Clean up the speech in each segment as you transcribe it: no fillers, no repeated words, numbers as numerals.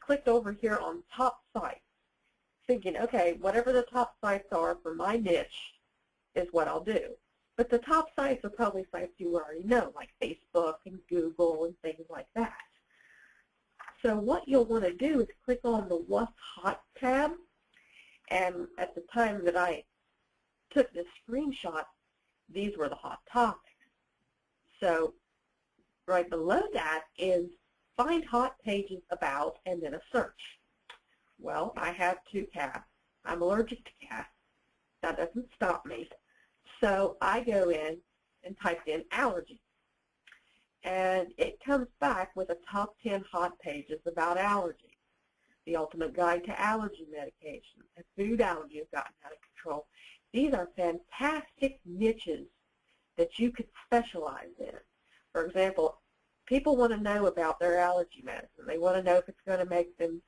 clicked over here on top sites, thinking, okay, whatever the top sites are for my niche is what I'll do. But the top sites are probably sites you already know, like Facebook and Google and things like that. So what you'll want to do is click on the What's Hot tab. And at the time that I took this screenshot, these were the hot topics. So right below that is find hot pages about and then a search. Well, I have 2 cats. I'm allergic to cats. That doesn't stop me. So I go in and typed in allergies. And it comes back with a top 10 hot pages about allergies. The Ultimate Guide to Allergy Medication, and food allergy has gotten out of control. These are fantastic niches that you could specialize in. For example, people want to know about their allergy medicine. They want to know if it's going to make them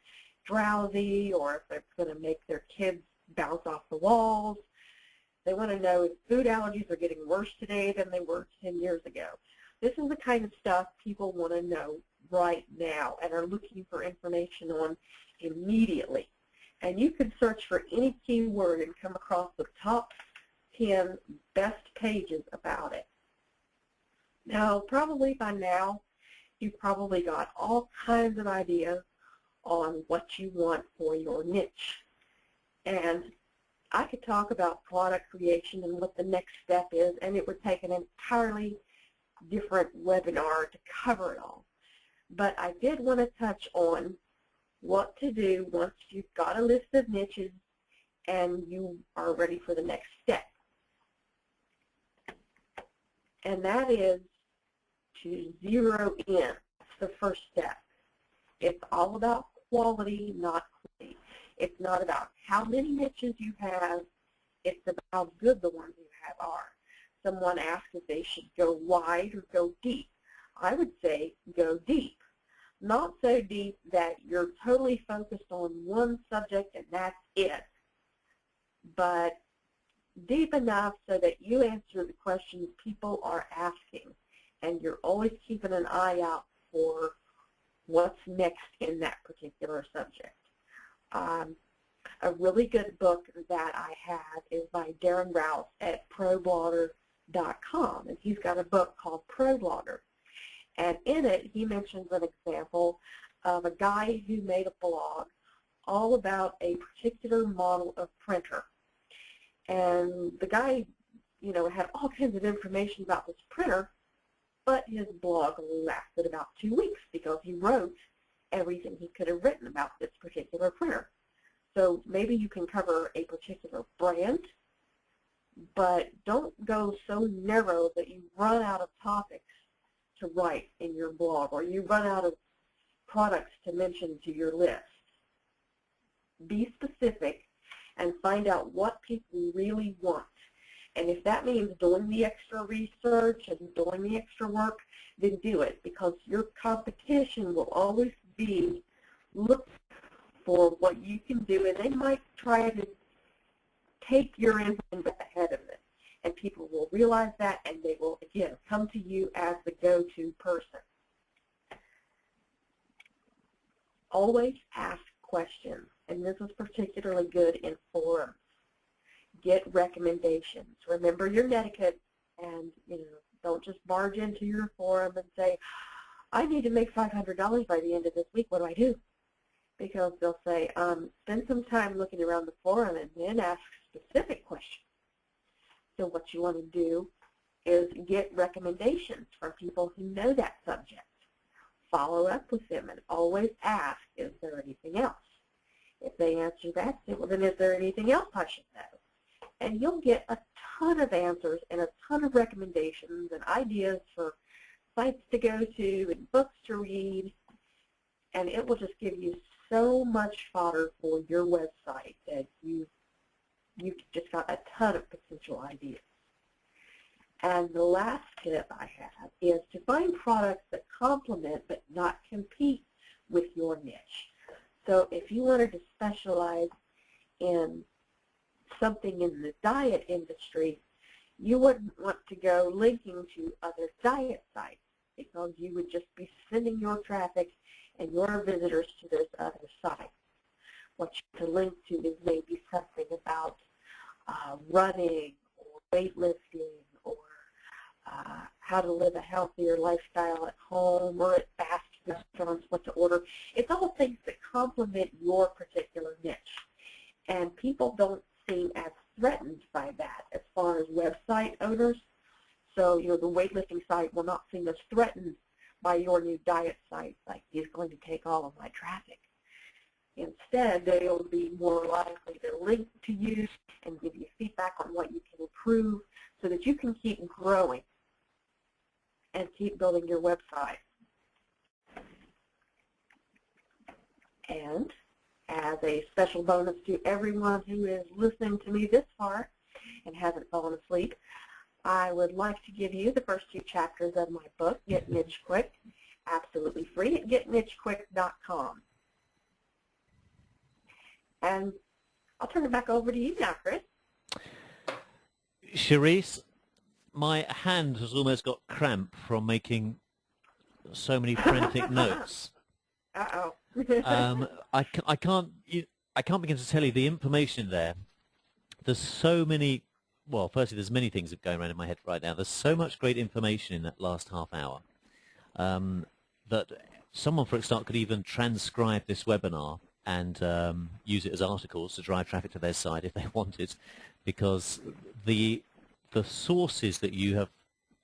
drowsy or if it's going to make their kids bounce off the walls. They want to know if food allergies are getting worse today than they were 10 years ago. This is the kind of stuff people want to know right now and are looking for information on immediately. And you can search for any keyword and come across the top 10 best pages about it. Now, probably by now, you've probably got all kinds of ideas on what you want for your niche. And I could talk about product creation and what the next step is, and it would take an entirely different webinar to cover it all. But I did want to touch on what to do once you've got a list of niches and you are ready for the next step. And that is to zero in. That's the first step. It's all about quality, not quantity. It's not about how many niches you have. It's about how good the ones you have are. Someone asked if they should go wide or go deep. I would say go deep. Not so deep that you're totally focused on one subject and that's it, but deep enough so that you answer the questions people are asking, and you're always keeping an eye out for what's next in that particular subject. A really good book that I have is by Darren Rouse at ProBlogger.com, and he's got a book called ProBlogger. And in it, he mentions an example of a guy who made a blog all about a particular model of printer. And the guy, you know, had all kinds of information about this printer, but his blog lasted about 2 weeks because he wrote everything he could have written about this particular printer. So maybe you can cover a particular brand, but don't go so narrow that you run out of topics to write in your blog, or you run out of products to mention to your list. Be specific and find out what people really want. And if that means doing the extra research and doing the extra work, then do it, because your competition will always be look for what you can do, and they might try to take your input ahead of it. And people will realize that, and they will, again, come to you as the go-to person. Always ask questions, and this is particularly good in forums. Get recommendations. Remember your netiquette, and don't just barge into your forum and say, I need to make $500 by the end of this week. What do I do? Because they'll say, spend some time looking around the forum and then ask specific questions. So what you want to do is get recommendations from people who know that subject. Follow up with them and always ask, is there anything else? If they answer that, say, well, then is there anything else I should know? And you'll get a ton of answers and a ton of recommendations and ideas for sites to go to and books to read, and it will just give you so much fodder for your website that you've just got a ton of potential ideas. And the last tip I have is to find products that complement but not compete with your niche. So if you wanted to specialize in something in the diet industry, you wouldn't want to go linking to other diet sites, because you would just be sending your traffic and your visitors to those other site. What you can link to is maybe something about running or weightlifting or how to live a healthier lifestyle at home or at fast food restaurants, what to order. It's all things that complement your particular niche. And people don't seem as threatened by that as far as website owners. So, the weightlifting site will not seem as threatened by your new diet site, like he's going to take all of my traffic. Instead, they'll be more likely to link to you and give you feedback on what you can improve so that you can keep growing and keep building your website. And as a special bonus to everyone who is listening to me this far and hasn't fallen asleep, I would like to give you the first 2 chapters of my book, Get Niche Quick, absolutely free at getnichequick.com. And I'll turn it back over to you now, Chris. Cherise, my hand has almost got cramp from making so many frantic notes. Uh-oh. I can't begin to tell you the information there. There's so many, well, firstly, there's many things going around in my head right now. There's so much great information in that last half hour that someone, for a start, could even transcribe this webinar and use it as articles to drive traffic to their site if they wanted, because the sources that you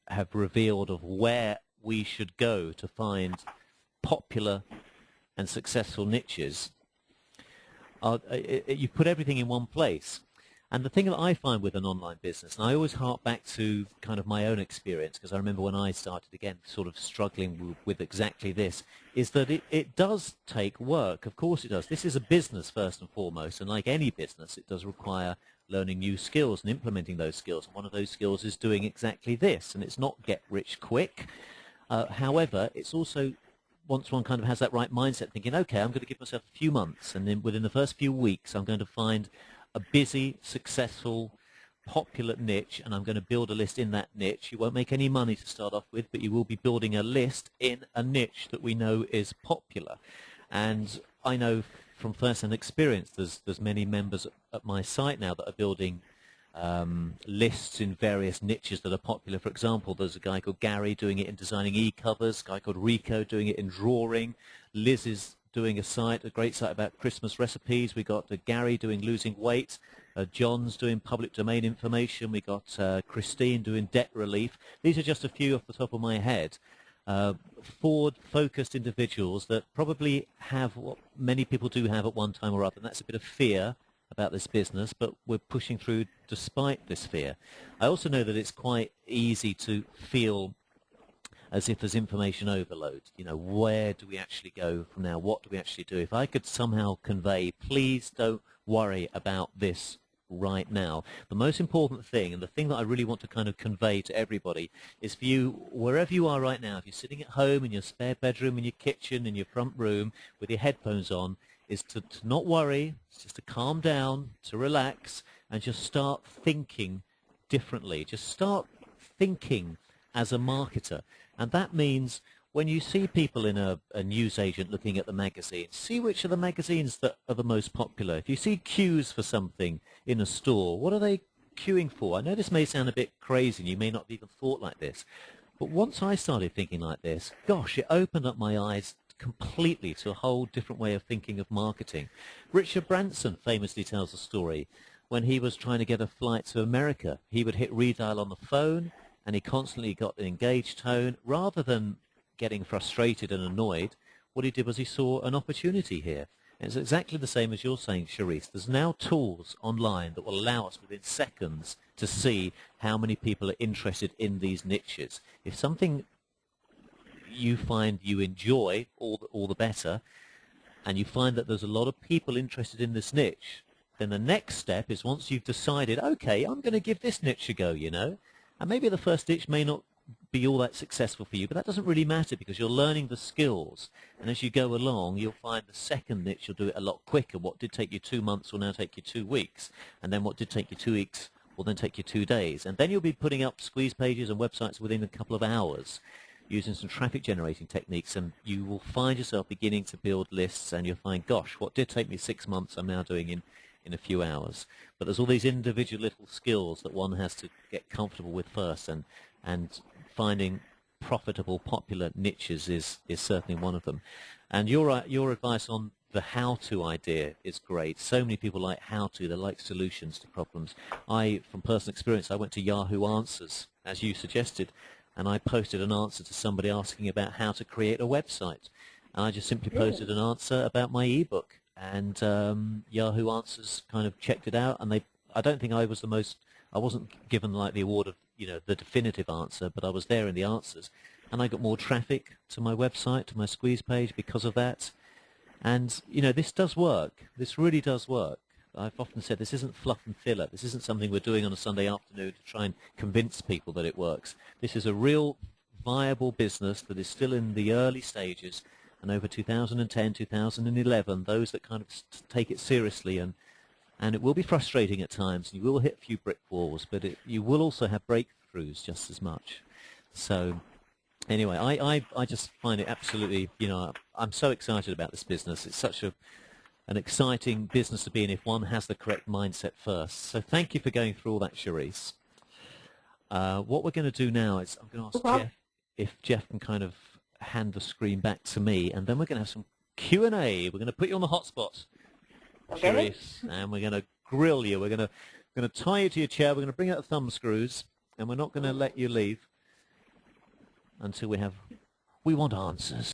have revealed of where we should go to find popular and successful niches, you put everything in one place. And the thing that I find with an online business, and I always hark back to kind of my own experience, because I remember when I started, again, sort of struggling with exactly this, is that it does take work. Of course it does. This is a business first and foremost, and like any business, it does require learning new skills and implementing those skills. And one of those skills is doing exactly this, and it's not get rich quick. However, it's also, once one kind of has that right mindset, thinking, okay, I'm going to give myself a few months, and then within the first few weeks, I'm going to find a busy, successful, popular niche, and I'm going to build a list in that niche. You won't make any money to start off with, but you will be building a list in a niche that we know is popular. And I know from first-hand experience, there's many members at my site now that are building lists in various niches that are popular. For example, there's a guy called Gary doing it in designing e-covers, a guy called Rico doing it in drawing, Liz is doing a great site about Christmas recipes. We got Gary doing losing weight. John's doing public domain information. We got Christine doing debt relief. These are just a few off the top of my head. Forward-focused individuals that probably have what many people do have at one time or other, and that's a bit of fear about this business, but we're pushing through despite this fear. I also know that it's quite easy to feel as if there's information overload. Where do we actually go from now? What do we actually do? If I could somehow convey, please don't worry about this right now. The most important thing, and the thing that I really want to kind of convey to everybody, is for you, wherever you are right now, if you're sitting at home in your spare bedroom, in your kitchen, in your front room, with your headphones on, is to not worry, just to calm down, to relax, and just start thinking differently. Just start thinking as a marketer. And that means when you see people in a news agent looking at the magazines, see which are the magazines that are the most popular. If you see queues for something in a store, what are they queuing for? I know this may sound a bit crazy and you may not have even thought like this, but once I started thinking like this, gosh, it opened up my eyes completely to a whole different way of thinking of marketing. Richard Branson famously tells a story when he was trying to get a flight to America. He would hit redial on the phone, and he constantly got an engaged tone. Rather than getting frustrated and annoyed, what he did was he saw an opportunity here. And it's exactly the same as you're saying, Cherise. There's now tools online that will allow us within seconds to see how many people are interested in these niches. If something you find you enjoy, all the better, and you find that there's a lot of people interested in this niche, then the next step is, once you've decided, okay, I'm going to give this niche a go, and maybe the first niche may not be all that successful for you, but that doesn't really matter because you're learning the skills. And as you go along, you'll find the second niche, you'll do it a lot quicker. What did take you 2 months will now take you 2 weeks. And then what did take you 2 weeks will then take you 2 days. And then you'll be putting up squeeze pages and websites within a couple of hours. using some traffic generating techniques, and you will find yourself beginning to build lists, and you'll find, gosh, what did take me 6 months I'm now doing in a few hours. But there's all these individual little skills that one has to get comfortable with first, and finding profitable, popular niches is certainly one of them. And your advice on the how-to idea is great. So many people like how-to, they like solutions to problems. From personal experience, I went to Yahoo Answers, as you suggested, and I posted an answer to somebody asking about how to create a website. And I just simply posted an answer about my ebook, and Yahoo Answers kind of checked it out, and I don't think I wasn't given like the award of, the definitive answer, but I was there in the answers, and I got more traffic to my website, to my squeeze page because of that. And, this does work. This really does work. I've often said this isn't fluff and filler. This isn't something we're doing on a Sunday afternoon to try and convince people that it works. This is a real viable business that is still in the early stages, and over 2010, 2011, those that kind of take it seriously, and it will be frustrating at times. You will hit a few brick walls, but you will also have breakthroughs just as much. So anyway, I just find it absolutely, I'm so excited about this business. It's such an exciting business to be in if one has the correct mindset first. So thank you for going through all that, Charisse. What we're going to do now is I'm going to ask Jeff if Jeff can kind of hand the screen back to me, and then we're going to have some Q&A. We're going to put you on the hotspot, Charisse, and we're going to grill you. We're going to tie you to your chair. We're going to bring out the thumb screws, and we're not going to let you leave until we want answers.